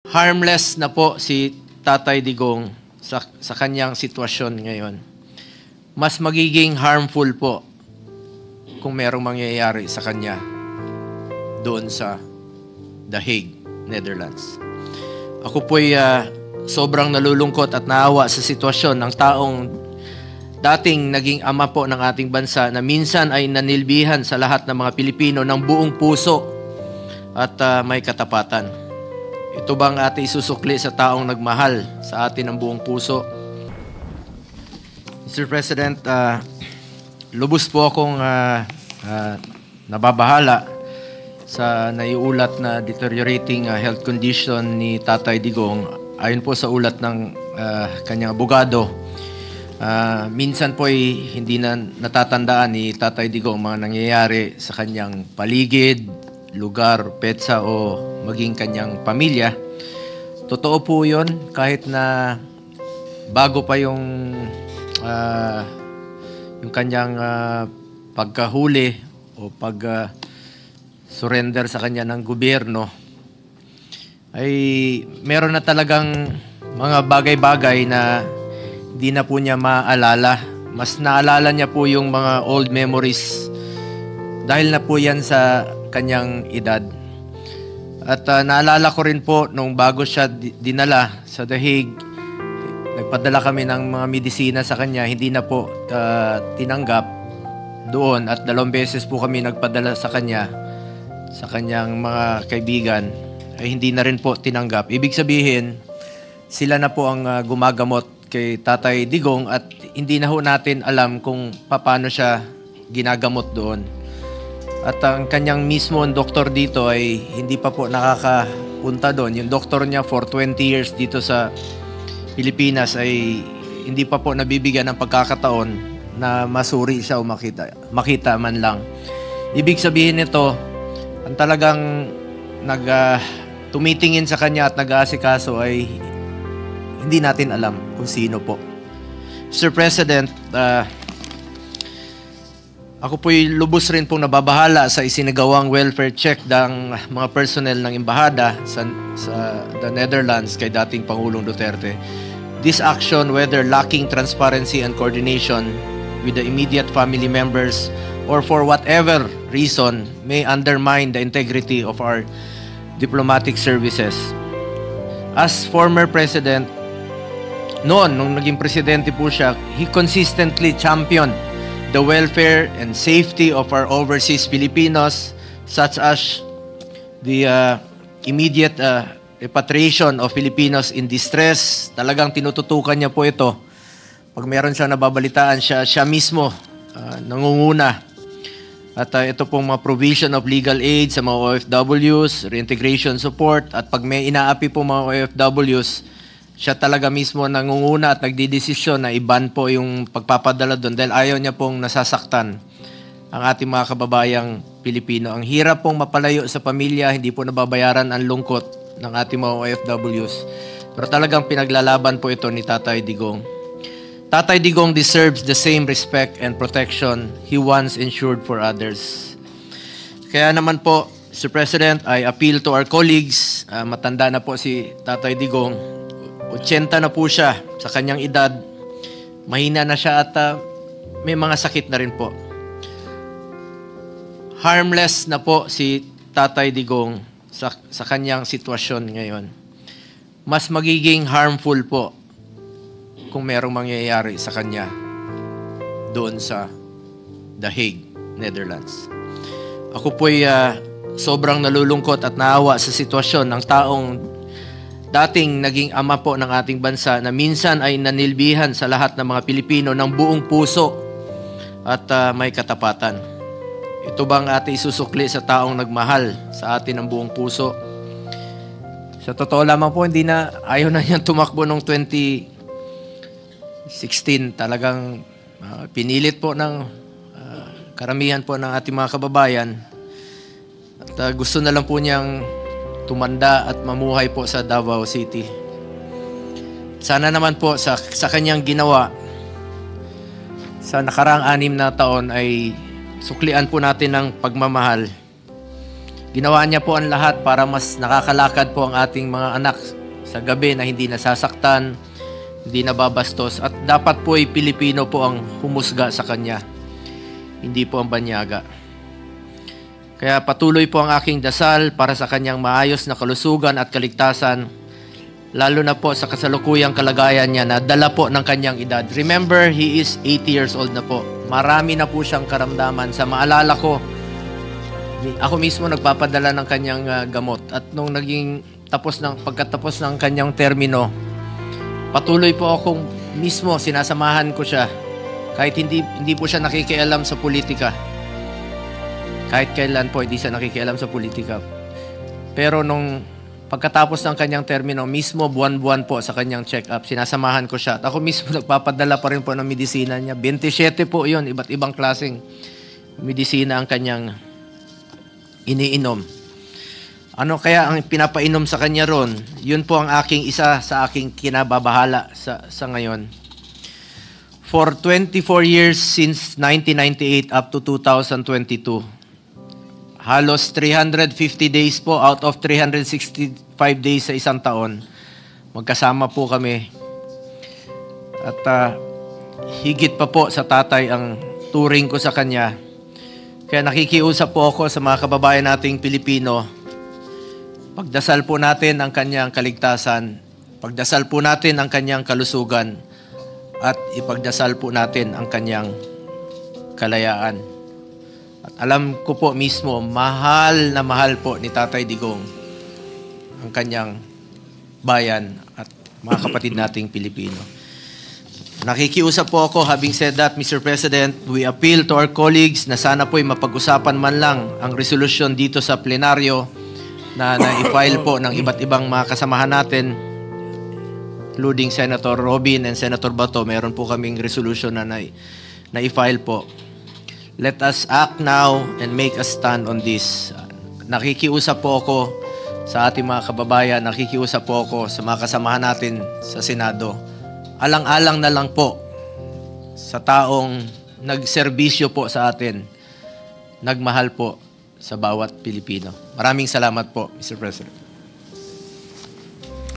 Harmless na po si Tatay Digong sa kanyang sitwasyon ngayon. Mas magiging harmful po kung merong mangyayari sa kanya doon sa The Hague, Netherlands. Ako po'y sobrang nalulungkot at naawa sa sitwasyon ng taong dating naging ama po ng ating bansa na minsan ay nanilbihan sa lahat ng mga Pilipino ng buong puso at may katapatan. Ito bang ating isusukli sa taong nagmahal sa atin ng buong puso? Mr. President, lubos po akong nababahala sa naiulat na deteriorating health condition ni Tatay Digong. Ayon po sa ulat ng kanyang abogado, minsan po ay hindi na natatandaan ni Tatay Digong mga nangyayari sa kanyang paligid, lugar, petsa o maging kanyang pamilya. Totoo po yun, kahit na bago pa yung kanyang pagkahuli o surrender sa kanya ng gobyerno, ay meron na talagang mga bagay-bagay na hindi na po niya maalala. Mas naalala niya po yung mga old memories dahil na po yan sa kanyang edad. At naalala ko rin po nung bago siya dinala sa The Hague, nagpadala kami ng mga medisina sa kanya, hindi na po tinanggap doon at 2 beses po kami nagpadala sa kanya, sa kanyang mga kaibigan, ay hindi na rin po tinanggap. Ibig sabihin, sila na po ang gumagamot kay Tatay Digong at hindi na ho natin alam kung paano siya ginagamot doon. At ang kanyang mismo doktor dito ay hindi pa po nakakapunta doon. Yung doktor niya for 20 years dito sa Pilipinas ay hindi pa po nabibigyan ng pagkakataon na masuri siya o makita man lang. Ibig sabihin nito, ang talagang tumitingin sa kanya at nag-aasikaso ay hindi natin alam kung sino po. Mr. President, ako po'y lubos rin pong nababahala sa isinagawang welfare check ng mga personnel ng embahada sa the Netherlands kay dating Pangulong Duterte. This action, whether lacking transparency and coordination with the immediate family members or for whatever reason, may undermine the integrity of our diplomatic services. As former President, nung naging presidente po siya, he consistently championed the welfare and safety of our overseas Filipinos, such as the immediate repatriation of Filipinos in distress. Talagang tinututukan niya po ito. Pag meron siya nababalitaan, siya mismo nangunguna. At ito pong mga provision of legal aid sa mga OFWs, reintegration support, at pag may inaapi po mga OFWs, siya talaga mismo nangunguna at nagdidesisyon na i-ban po yung pagpapadala doon dahil ayaw niya pong nasasaktan ang ating mga kababayang Pilipino. Ang hirap pong mapalayo sa pamilya, hindi po nababayaran ang lungkot ng ating mga OFWs. Pero talagang pinaglalaban po ito ni Tatay Digong. Tatay Digong deserves the same respect and protection he once ensured for others. Kaya naman po, Mr. President, I appeal to our colleagues. Matanda na po si Tatay Digong. 80 na po siya sa kanyang edad. Mahina na siya at may mga sakit na rin po. Harmless na po si Tatay Digong sa kanyang sitwasyon ngayon. Mas magiging harmful po kung merong mangyayari sa kanya doon sa The Hague, Netherlands. Ako po'y sobrang nalulungkot at naawa sa sitwasyon ng taong dating naging ama po ng ating bansa na minsan ay nanilbihan sa lahat ng mga Pilipino ng buong puso at may katapatan. Ito bang ating isusukli sa taong nagmahal sa atin ng buong puso? Sa totoo lamang po, ayaw na niyang tumakbo noong 2016. Talagang pinilit po ng karamihan po ng ating mga kababayan at gusto na lang po niyang tumanda at mamuhay po sa Davao City. Sana naman po sa kanyang ginawa sa nakaraang 6 na taon ay suklian po natin ng pagmamahal Ginawa niya po ang lahat para mas nakakalakad po ang ating mga anak sa gabi na hindi nasasaktan, hindi nababastos, at dapat po ay Pilipino po ang humusga sa kanya, hindi po ang banyaga. Kaya patuloy po ang aking dasal para sa kanyang maayos na kalusugan at kaligtasan, lalo na po sa kasalukuyang kalagayan niya na dala po ng kanyang edad. Remember, he is 80 years old na po. Marami na po siyang karamdaman. Sa maalala ko, ako mismo nagpapadala ng kanyang gamot. At nung pagkatapos ng kanyang termino, patuloy po akong mismo sinasamahan ko siya. Kahit hindi po siya nakikialam sa politika. Kahit kailan po hindi siya nakikialam sa politika. Pero nung pagkatapos ng kanyang termino, mismo buwan-buwan po sa kanyang check-up, sinasamahan ko siya. At ako mismo nagpapadala pa rin po ng medisina niya. 27 po yun, iba't ibang klaseng medisina ang kanyang iniinom. Ano kaya ang pinapainom sa kanya ron? Yun po ang isa sa aking kinababahala sa ngayon. For 24 years since 1998 up to 2022, halos 350 days po out of 365 days sa isang taon, magkasama po kami. At higit pa po sa tatay ang turing ko sa kanya. Kaya nakikiusap po ako sa mga kababayan nating Pilipino, pagdasal po natin ang kanyang kaligtasan, pagdasal po natin ang kanyang kalusugan, at ipagdasal po natin ang kanyang kalayaan. At alam ko po mismo, mahal na mahal po ni Tatay Digong ang kanyang bayan at mga kapatid nating Pilipino. Nakikiusap po ako, having said that, Mr. President, we appeal to our colleagues na sana po'y mapag-usapan man lang ang resolution dito sa plenaryo na na-file po ng iba't ibang mga kasamahan natin, including Senator Robin and Senator Bato. Meron po kaming resolution na na-file po. Let us act now and make a stand on this. Nakikiusap po ako sa ating mga kababayan, nakikiusap po ako sa mga kasamahan natin sa Senado. Alang-alang na lang po sa taong nagserbisyo po sa atin, nagmahal po sa bawat Pilipino. Maraming salamat po, Mr. President.